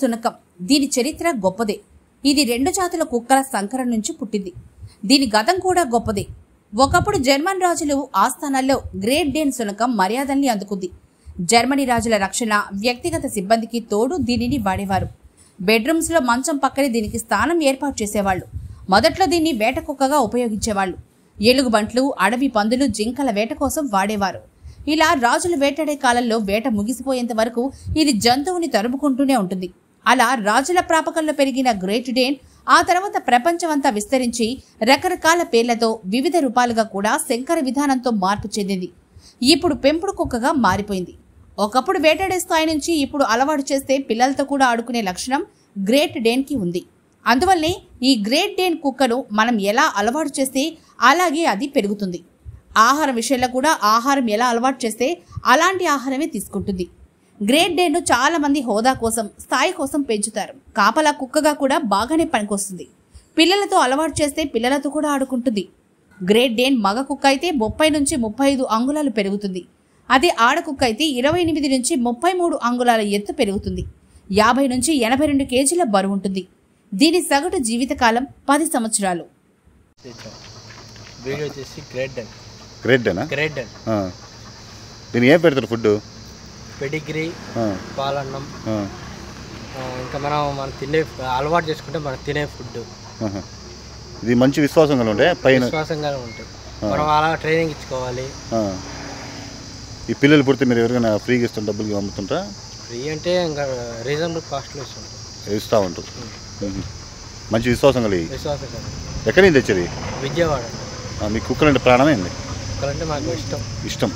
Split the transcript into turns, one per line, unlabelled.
సునకం. దీని చరిత్ర గొప్పదే. ఇది 2 జాతుల కుక్కల సంకరం నుంచి పుట్టింది. దీని గతం కూడా గొప్పదే. ఒకప్పుడు జర్మన్ రాజులు ఆస్థానాల్లో గ్రేట్ డేన్ సునకం మర్యాదల్ని అందుకుంది. జర్మనీ రాజుల రక్షణ, వ్యక్తిగత సిబ్బందికి తోడు దీనిని వాడేవారు. బెడ్రూమ్స్ లో మంచం పక్కనే దీనికి స్థానం ఏర్పాటు చేసేవాళ్లు. మొదట్లో దీన్ని వేట కుక్కగా ఉపయోగించేవాళ్లు. ఎలుగుబంట్లు, అడవి పందులు, జింకల వేట కోసం వాడేవారు. ఇలా రాజులు వేటాడే కాలంలో వేట ముగిసిపోయేంత వరకు ఇది జంతువుని తరుముకుంటూనే ఉంటుంది. అలా రాజుల ప్రాపకంలో పెరిగిన గ్రేట్ డేన్ ఆ తర్వాత ప్రపంచమంతా విస్తరించి రకరకాల పేర్లతో వివిధ రూపాలుగా కూడా శంకర విధానంతో మార్పు చెందింది. ఇప్పుడు పెంపుడు కుక్కగా మారిపోయింది. ఒకప్పుడు వేటాడే స్థాయి నుంచి ఇప్పుడు అలవాటు చేస్తే పిల్లలతో కూడా ఆడుకునే లక్షణం గ్రేట్ డేన్ కి ఉంది. అందువల్లనే ఈ గ్రేట్ డేన్ కుక్కను మనం ఎలా అలవాటు చేస్తే అలాగే అది పెరుగుతుంది. ఆహారం విషయంలో కూడా ఆహారం ఎలా అలవాటు చేస్తే అలాంటి ఆహారమే తీసుకుంటుంది. గ్రేట్ డేన్ ను చాలా మంది హోదా కోసం, స్థాయి కోసం పెంచుతారు. కాపలా కుక్కగా కూడా బాగానే పనికొస్తుంది. పిల్లలతో అలవాటు చేస్తే పిల్లలతో కూడా ఆడుకుంటుంది. గ్రేట్ డేన్ మగ కుక్క అయితే 30 నుంచి 35 అంగుళాలు పెరుగుతుంది. అదే ఆడకుక్క అయితే 28 నుంచి 33 అంగుళాల ఎత్తు పెరుగుతుంది. 50 నుంచి 82 కేజీల బరువు ఉంటుంది. దీని సగటు జీవితకాలం 10 సంవత్సరాలు.
దీని ఏం పెడతారు ఫుడ్?
పెడిగ్రీ, పాలన్నం, ఇంకా మనం తినే అలవాటు చేసుకుంటే మనం తినే ఫుడ్.
ఇది మంచి విశ్వాసంగా ఉంటాయి, పైన
విశ్వాసంగా ఉంటాయి. మనం అలా ట్రైనింగ్ ఇచ్చుకోవాలి.
ఈ పిల్లలు పుడితే మీరు ఎవరికైనా ఫ్రీగా ఇస్తాం, డబ్బులు అమ్ముతుంటా?
ఫ్రీ అంటే ఇంకా రీజనబుల్ కాస్ట్లో
ఇస్తూ ఉంటారు. మంచి విశ్వాసం కలిగి.
విశ్వాసం.
ఎక్కడి నుంచి తెచ్చేది?
విజయవాడ.
మీ కుక్కలంటే ప్రాణమైంది?
కుక్కలంటే మాకు ఇష్టం.